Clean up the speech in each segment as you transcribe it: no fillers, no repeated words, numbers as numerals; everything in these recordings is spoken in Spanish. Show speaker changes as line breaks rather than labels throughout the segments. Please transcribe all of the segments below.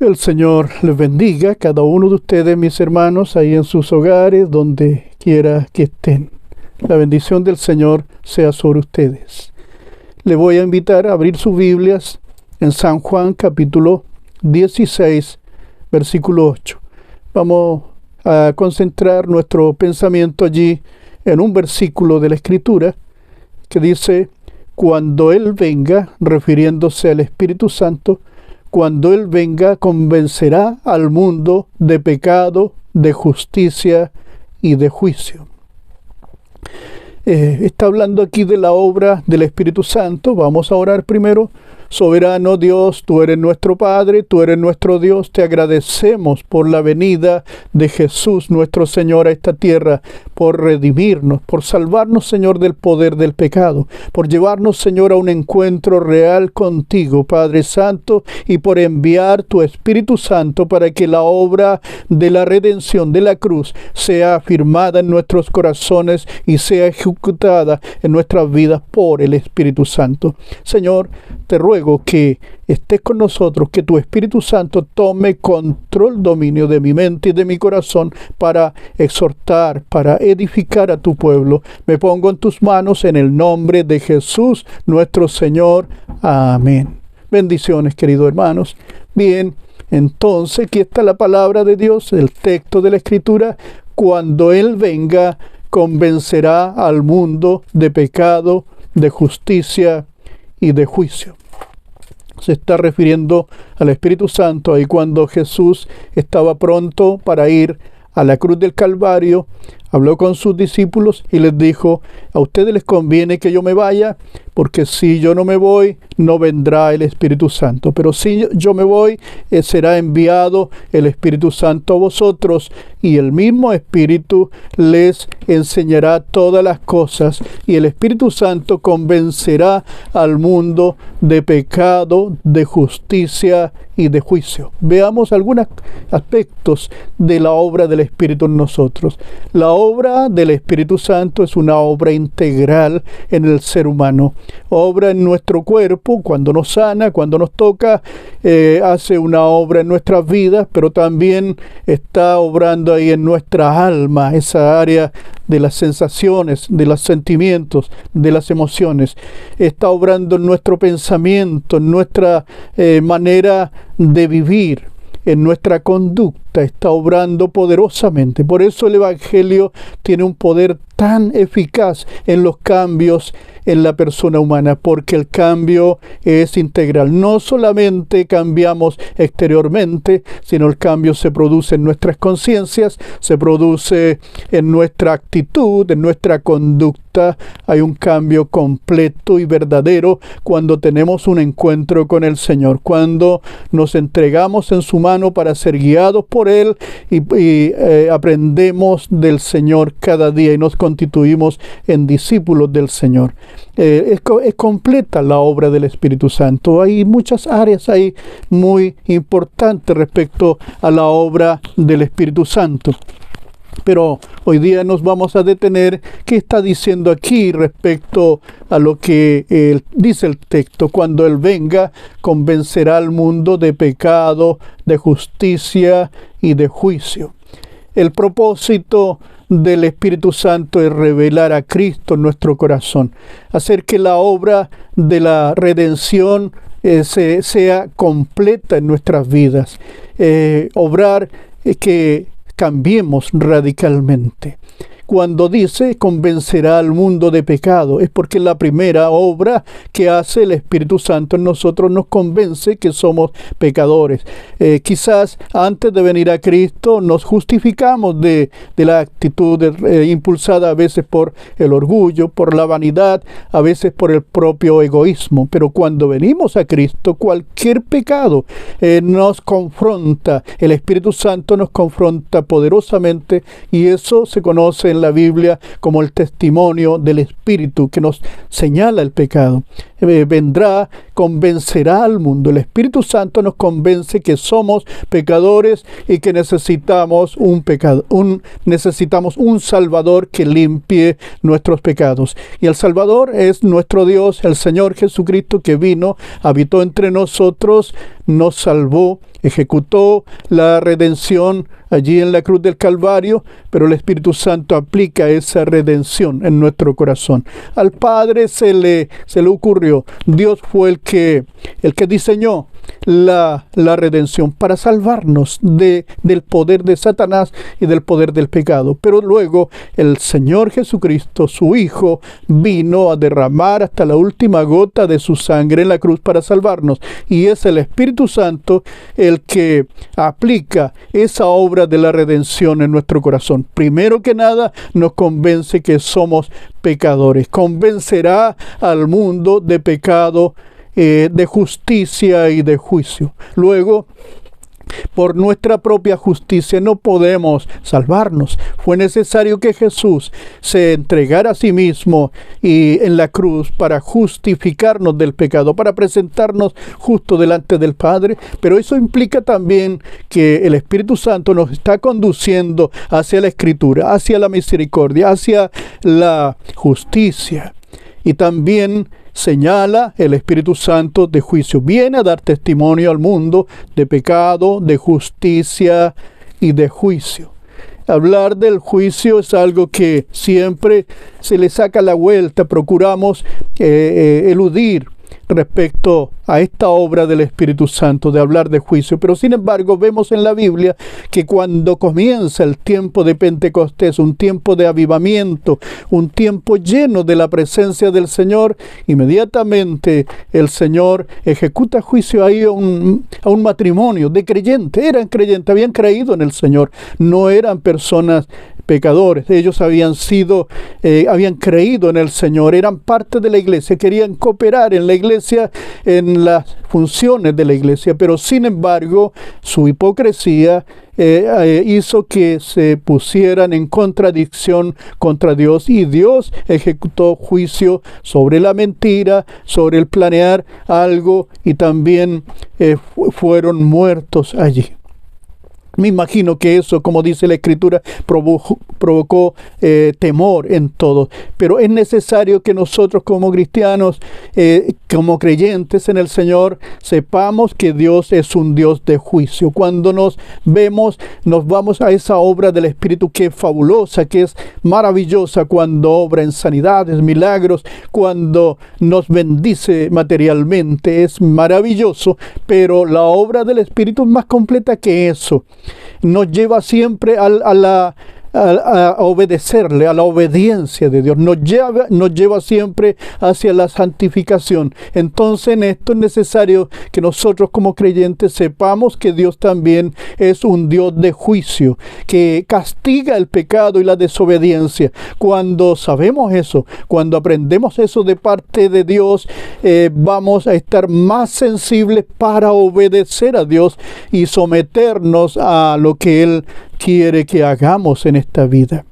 El Señor les bendiga, cada uno de ustedes, mis hermanos, ahí en sus hogares, donde quiera que estén. La bendición del Señor sea sobre ustedes. Le voy a invitar a abrir sus Biblias en San Juan capítulo 16, versículo 8. Vamos a concentrar nuestro pensamiento allí en un versículo de la Escritura que dice: cuando Él venga, refiriéndose al Espíritu Santo, cuando Él venga, convencerá al mundo de pecado, de justicia y de juicio. Está hablando aquí de la obra del Espíritu Santo. Vamos a orar primero. Soberano Dios, tú eres nuestro Padre, tú eres nuestro Dios. Te agradecemos por la venida de Jesús, nuestro Señor, a esta tierra, por redimirnos, por salvarnos, Señor, del poder del pecado, por llevarnos, Señor, a un encuentro real contigo, Padre Santo, y por enviar tu Espíritu Santo para que la obra de la redención de la cruz sea afirmada en nuestros corazones y sea ejecutada en nuestras vidas por el Espíritu Santo. Señor, te ruego que estés con nosotros, que tu Espíritu Santo tome control, dominio de mi mente y de mi corazón para exhortar, para edificar a tu pueblo. Me pongo en tus manos en el nombre de Jesús, nuestro Señor. Amén. Bendiciones, queridos hermanos. Bien, entonces aquí está la palabra de Dios, el texto de la Escritura. Cuando Él venga, convencerá al mundo de pecado, de justicia y de juicio. Se está refiriendo al Espíritu Santo ahí cuando Jesús estaba pronto para ir a la cruz del Calvario. Habló con sus discípulos y les dijo: a ustedes les conviene que yo me vaya, porque si yo no me voy, no vendrá el Espíritu Santo. Pero si yo me voy, será enviado el Espíritu Santo a vosotros, y el mismo Espíritu les enseñará todas las cosas, y el Espíritu Santo convencerá al mundo de pecado, de justicia y de juicio. Veamos algunos aspectos de la obra del Espíritu en nosotros. La obra del Espíritu Santo es una obra integral en el ser humano. Obra en nuestro cuerpo cuando nos sana, cuando nos toca, hace una obra en nuestras vidas, pero también está obrando ahí en nuestra alma, esa área de las sensaciones, de los sentimientos, de las emociones. Está obrando en nuestro pensamiento, en nuestra manera de vivir, en nuestra conducta. Está obrando poderosamente. Por eso el Evangelio tiene un poder tan eficaz en los cambios en la persona humana, porque el cambio es integral. No solamente cambiamos exteriormente, sino el cambio se produce en nuestras conciencias, se produce en nuestra actitud, en nuestra conducta. Hay un cambio completo y verdadero cuando tenemos un encuentro con el Señor, cuando nos entregamos en su mano para ser guiados por Él y aprendemos del Señor cada día y nos constituimos en discípulos del Señor. Es completa la obra del Espíritu Santo. Hay muchas áreas ahí muy importantes respecto a la obra del Espíritu Santo. Pero hoy día nos vamos a detener qué está diciendo aquí respecto a lo que dice el texto. Cuando Él venga, convencerá al mundo de pecado, de justicia y de juicio. El propósito del Espíritu Santo es revelar a Cristo en nuestro corazón, hacer que la obra de la redención sea completa en nuestras vidas, obrar que cambiemos radicalmente. Cuando dice convencerá al mundo de pecado, es porque la primera obra que hace el Espíritu Santo en nosotros nos convence que somos pecadores. Quizás antes de venir a Cristo nos justificamos de la actitud impulsada a veces por el orgullo, por la vanidad, a veces por el propio egoísmo. Pero cuando venimos a Cristo, cualquier pecado nos confronta. El Espíritu Santo nos confronta poderosamente, y eso se conoce en la Biblia como el testimonio del Espíritu que nos señala el pecado. vendrá, convencerá al mundo. El Espíritu Santo nos convence que somos pecadores y que necesitamos necesitamos un Salvador que limpie nuestros pecados. Y el Salvador es nuestro Dios, el Señor Jesucristo, que vino, habitó entre nosotros, nos salvó, ejecutó la redención allí en la cruz del Calvario, pero el Espíritu Santo aplica esa redención en nuestro corazón. Al Padre se le ocurrió, Dios fue el que diseñó la redención para salvarnos del poder de Satanás y del poder del pecado. Pero luego el Señor Jesucristo, su Hijo, vino a derramar hasta la última gota de su sangre en la cruz para salvarnos. Y es el Espíritu Santo el que aplica esa obra de la redención en nuestro corazón. Primero que nada, nos convence que somos pecadores. Convencerá al mundo de pecado, de justicia y de juicio. Luego, por nuestra propia justicia no podemos salvarnos. Fue necesario que Jesús se entregara a sí mismo en la cruz para justificarnos del pecado, para presentarnos justo delante del Padre. Pero eso implica también que el Espíritu Santo nos está conduciendo hacia la Escritura, hacia la misericordia, hacia la justicia. Y también señala el Espíritu Santo de juicio. Viene a dar testimonio al mundo de pecado, de justicia y de juicio. Hablar del juicio es algo que siempre se le saca la vuelta. Procuramos eludir respecto a esta obra del Espíritu Santo, de hablar de juicio. Pero sin embargo vemos en la Biblia que cuando comienza el tiempo de Pentecostés, un tiempo de avivamiento, un tiempo lleno de la presencia del Señor, inmediatamente el Señor ejecuta juicio ahí a un matrimonio de creyentes. Eran creyentes, habían creído en el Señor, no eran personas pecadores. Ellos habían creído en el Señor, eran parte de la iglesia, querían cooperar en la iglesia, en las funciones de la iglesia, pero sin embargo su hipocresía hizo que se pusieran en contradicción contra Dios, y Dios ejecutó juicio sobre la mentira, sobre el planear algo, y también fueron muertos allí. Me imagino que eso, como dice la Escritura, provocó temor en todos. Pero es necesario que nosotros como cristianos, como creyentes en el Señor, sepamos que Dios es un Dios de juicio. Cuando nos vamos a esa obra del Espíritu que es fabulosa, que es maravillosa, cuando obra en sanidades, milagros, cuando nos bendice materialmente, es maravilloso. Pero la obra del Espíritu es más completa que eso. Nos lleva siempre a obedecerle, a la obediencia de Dios. Nos lleva siempre hacia la santificación. Entonces en esto es necesario que nosotros como creyentes sepamos que Dios también es un Dios de juicio, que castiga el pecado y la desobediencia. Cuando sabemos eso, cuando aprendemos eso de parte de Dios, vamos a estar más sensibles para obedecer a Dios y someternos a lo que Él quiere que hagamos en esta vida.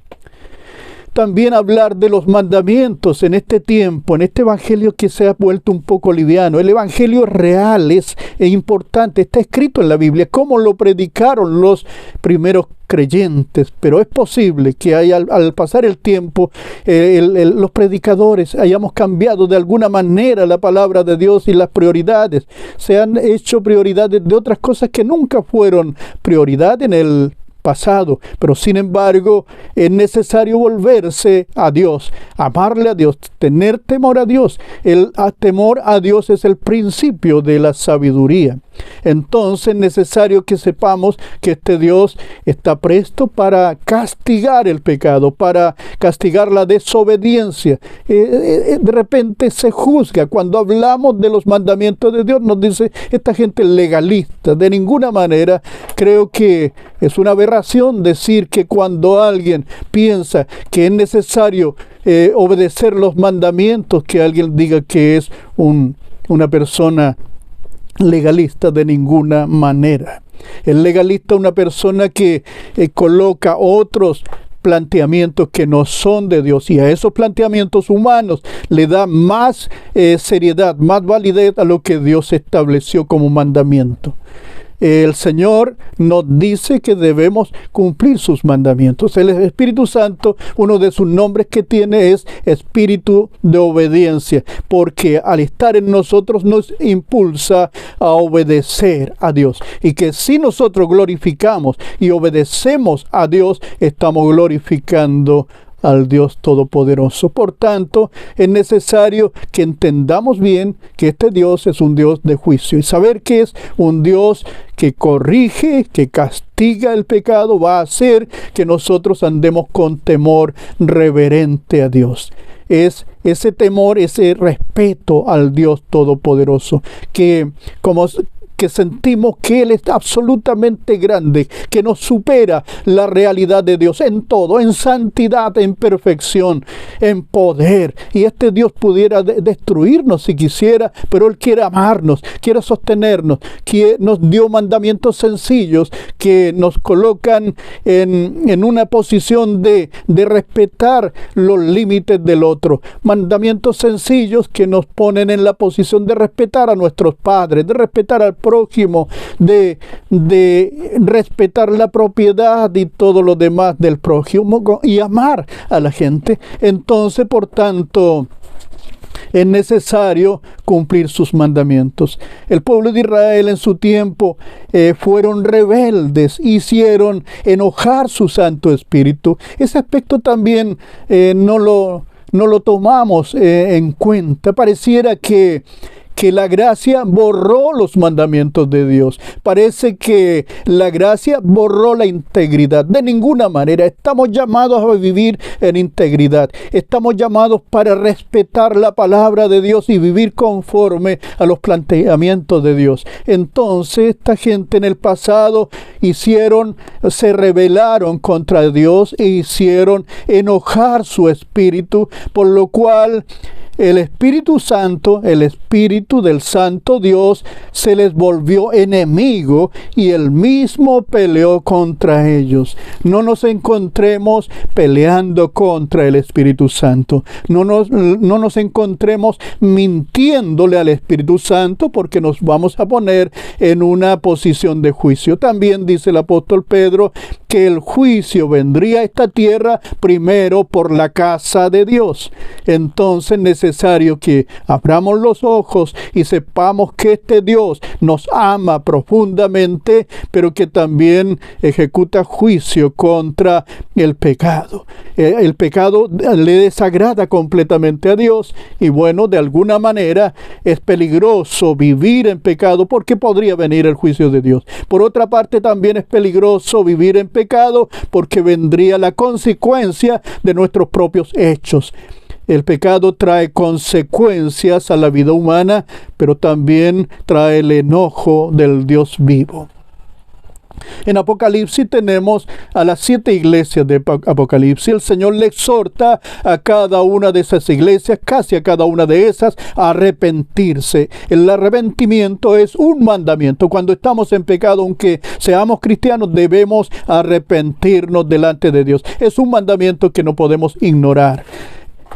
También hablar de los mandamientos en este tiempo, en este evangelio que se ha vuelto un poco liviano. El evangelio real es importante, está escrito en la Biblia, cómo lo predicaron los primeros creyentes, pero es posible que al pasar el tiempo los predicadores hayamos cambiado de alguna manera la palabra de Dios, y las prioridades se han hecho prioridades de otras cosas que nunca fueron prioridad en el pasado. Pero sin embargo es necesario volverse a Dios, amarle a Dios, tener temor a Dios. El temor a Dios es el principio de la sabiduría. Entonces es necesario que sepamos que este Dios está presto para castigar el pecado, para castigar la desobediencia. De repente se juzga cuando hablamos de los mandamientos de Dios, nos dice esta gente legalista. De ninguna manera. Creo que es una aberración decir que cuando alguien piensa que es necesario obedecer los mandamientos, que alguien diga que es una persona legalista. De ninguna manera. El legalista es una persona que coloca otros planteamientos que no son de Dios, y a esos planteamientos humanos le da más seriedad, más validez a lo que Dios estableció como mandamiento. El Señor nos dice que debemos cumplir sus mandamientos. El Espíritu Santo, uno de sus nombres que tiene es Espíritu de obediencia, porque al estar en nosotros nos impulsa a obedecer a Dios. Y que si nosotros glorificamos y obedecemos a Dios, estamos glorificando al Dios Todopoderoso. Por tanto, es necesario que entendamos bien que este Dios es un Dios de juicio, y saber que es un Dios que corrige, que castiga el pecado, va a hacer que nosotros andemos con temor reverente a Dios. Es ese temor, ese respeto al Dios Todopoderoso, que sentimos que Él es absolutamente grande, que nos supera la realidad de Dios en todo, en santidad, en perfección, en poder. Y este Dios pudiera destruirnos si quisiera, pero Él quiere amarnos, quiere sostenernos, que nos dio mandamientos sencillos que nos colocan en una posición de respetar los límites del otro. Mandamientos sencillos que nos ponen en la posición de respetar a nuestros padres, de respetar al prójimo, de respetar la propiedad y todo lo demás del prójimo, y amar a la gente. Entonces, por tanto, es necesario cumplir sus mandamientos. El pueblo de Israel en su tiempo fueron rebeldes, hicieron enojar su Santo Espíritu. Ese aspecto también no lo tomamos en cuenta. Pareciera que la gracia borró los mandamientos de Dios. Parece que la gracia borró la integridad. De ninguna manera. Estamos llamados a vivir en integridad. Estamos llamados para respetar la palabra de Dios y vivir conforme a los planteamientos de Dios. Entonces, esta gente en el pasado se rebelaron contra Dios e hicieron enojar su espíritu, por lo cual el Espíritu Santo, el Espíritu del Santo Dios, se les volvió enemigo y Él mismo peleó contra ellos. No nos encontremos peleando contra el Espíritu Santo. No nos encontremos mintiéndole al Espíritu Santo, porque nos vamos a poner en una posición de juicio. También dice el apóstol Pedro que el juicio vendría a esta tierra primero por la casa de Dios. Entonces necesario que abramos los ojos y sepamos que este Dios nos ama profundamente, pero que también ejecuta juicio contra el pecado. El pecado le desagrada completamente a Dios, y bueno, de alguna manera es peligroso vivir en pecado, porque podría venir el juicio de Dios. Por otra parte, también es peligroso vivir en pecado, porque vendría la consecuencia de nuestros propios hechos. El pecado trae consecuencias a la vida humana, pero también trae el enojo del Dios vivo. En Apocalipsis tenemos a las 7 iglesias de Apocalipsis. El Señor le exhorta a cada una de esas iglesias, casi a cada una de esas, a arrepentirse. El arrepentimiento es un mandamiento. Cuando estamos en pecado, aunque seamos cristianos, debemos arrepentirnos delante de Dios. Es un mandamiento que no podemos ignorar.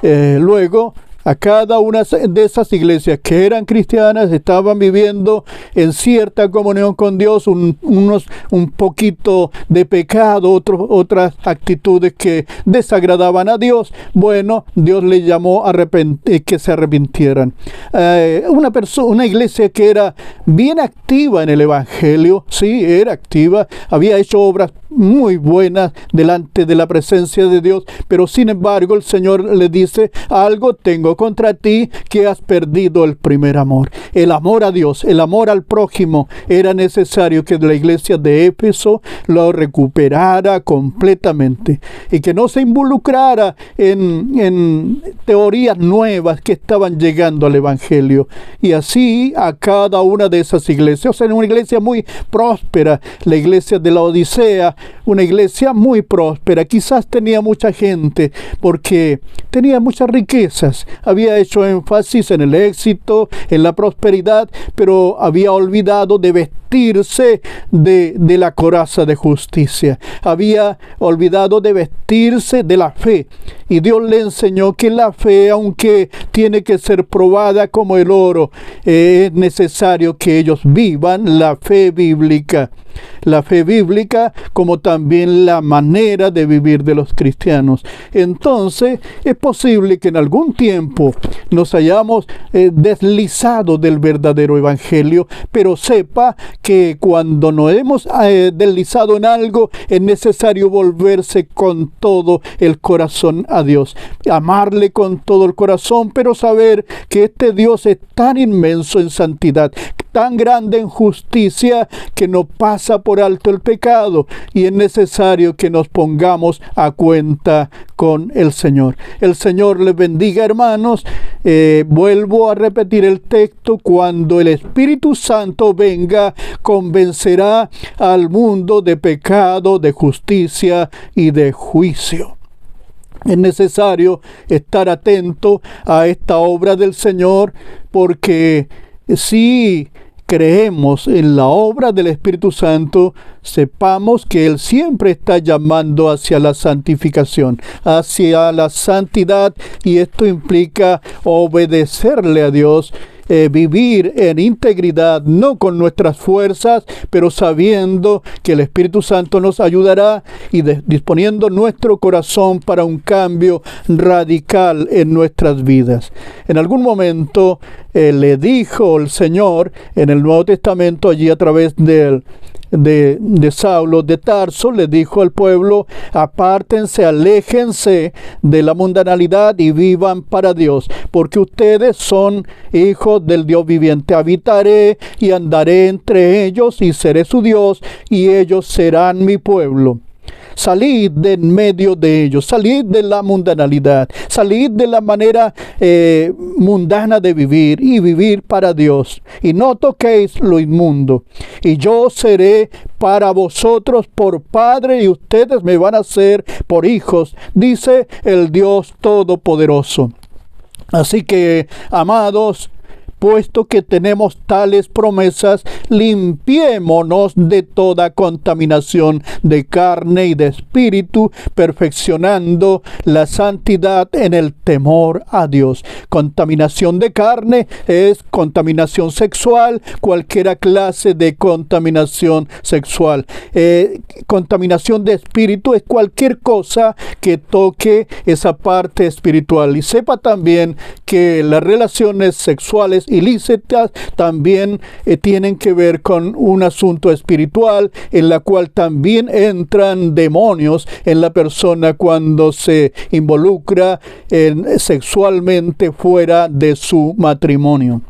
Luego, a cada una de esas iglesias que eran cristianas, estaban viviendo en cierta comunión con Dios, un poquito de pecado, otras actitudes que desagradaban a Dios. Bueno, Dios les llamó a que se arrepintieran. Una iglesia que era bien activa en el Evangelio, sí, era activa, había hecho obras muy buenas delante de la presencia de Dios, pero sin embargo el Señor le dice: algo tengo contra ti, que has perdido el primer amor. El amor a Dios, el amor al prójimo, era necesario que la iglesia de Éfeso lo recuperara completamente, y que no se involucrara en teorías nuevas que estaban llegando al Evangelio. Y así a cada una de esas iglesias. O sea, una iglesia muy próspera, la iglesia de la Odisea, una iglesia muy próspera, quizás tenía mucha gente porque tenía muchas riquezas. había hecho énfasis en el éxito, en la prosperidad, pero había olvidado de vestirse de la coraza de justicia. Había olvidado de vestirse de la fe. Y Dios le enseñó que la fe, aunque tiene que ser probada como el oro, es necesario que ellos vivan la fe bíblica. La fe bíblica, como también la manera de vivir de los cristianos. Entonces, es posible que en algún tiempo nos hayamos deslizado del verdadero evangelio, pero sepa que cuando nos hemos deslizado en algo, es necesario volverse con todo el corazón a Dios. Amarle con todo el corazón, pero saber que este Dios es tan inmenso en santidad, tan grande en justicia, que no pasa por alto el pecado, y es necesario que nos pongamos a cuenta con el Señor. El Señor les bendiga, hermanos. Vuelvo a repetir el texto: cuando el Espíritu Santo venga, convencerá al mundo de pecado, de justicia y de juicio. Es necesario estar atento a esta obra del Señor, porque si creemos en la obra del Espíritu Santo, sepamos que Él siempre está llamando hacia la santificación, hacia la santidad, y esto implica obedecerle a Dios, vivir en integridad, no con nuestras fuerzas, pero sabiendo que el Espíritu Santo nos ayudará, y disponiendo nuestro corazón para un cambio radical en nuestras vidas. En algún momento le dijo el Señor en el Nuevo Testamento, allí a través de Saulo de Tarso, le dijo al pueblo: apártense, aléjense de la mundanalidad y vivan para Dios, porque ustedes son hijos del Dios viviente. Habitaré y andaré entre ellos y seré su Dios, y ellos serán mi pueblo. Salid de en medio de ellos, salid de la mundanalidad, salid de la manera mundana de vivir, y vivir para Dios. Y no toquéis lo inmundo. Y yo seré para vosotros por Padre, y ustedes me van a ser por hijos, dice el Dios Todopoderoso. Así que, amados, puesto que tenemos tales promesas, limpiémonos de toda contaminación de carne y de espíritu, perfeccionando la santidad en el temor a Dios. Contaminación de carne es contaminación sexual, cualquier clase de contaminación sexual. Contaminación de espíritu es cualquier cosa que toque esa parte espiritual. Y sepa también que las relaciones sexuales ilícitas también tienen que ver con un asunto espiritual, en la cual también entran demonios en la persona cuando se involucra sexualmente fuera de su matrimonio.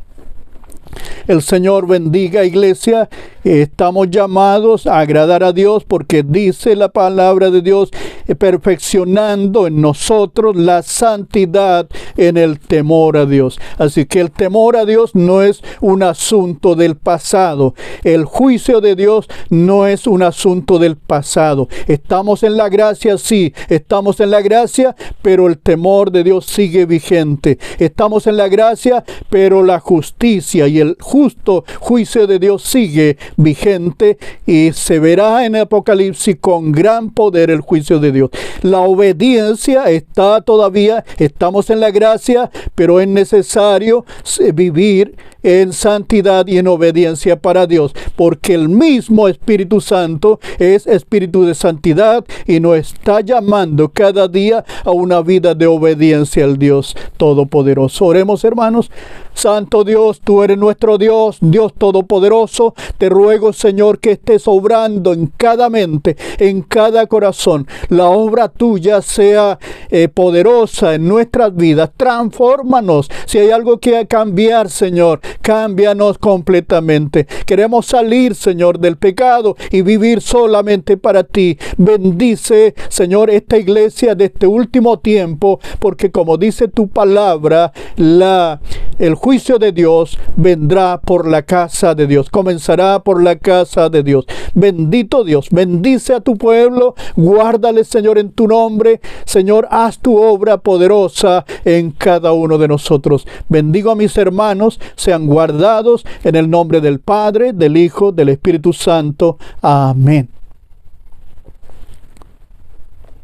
El Señor bendiga, iglesia. Estamos llamados a agradar a Dios, porque dice la palabra de Dios: perfeccionando en nosotros la santidad en el temor a Dios. Así que el temor a Dios no es un asunto del pasado. El juicio de Dios no es un asunto del pasado. Estamos en la gracia, sí, estamos en la gracia, pero el temor de Dios sigue vigente. Estamos en la gracia, pero la justicia y el justo juicio de Dios sigue vigente, y se verá en Apocalipsis con gran poder el juicio de Dios. La obediencia está todavía, estamos en la gracia, pero es necesario vivir en santidad y en obediencia para Dios, porque el mismo Espíritu Santo es espíritu de santidad y nos está llamando cada día a una vida de obediencia al Dios Todopoderoso. Oremos, hermanos. Santo Dios, tú eres nuestro Dios, Dios Todopoderoso. Te ruego, Señor, que estés obrando en cada mente, en cada corazón. La obra tuya sea poderosa en nuestras vidas. Transfórmanos. Si hay algo que cambiar, Señor, cámbianos completamente. Queremos salir, Señor, del pecado y vivir solamente para ti. Bendice, Señor, esta iglesia de este último tiempo, porque como dice tu palabra, el juicio de Dios vendrá por la casa de Dios, comenzará por la casa de Dios. Bendito Dios, bendice a tu pueblo, guárdale, Señor, en tu nombre. Señor, haz tu obra poderosa en cada uno de nosotros. Bendigo a mis hermanos, sean guardados en el nombre del Padre, del Hijo, del Espíritu Santo. Amén.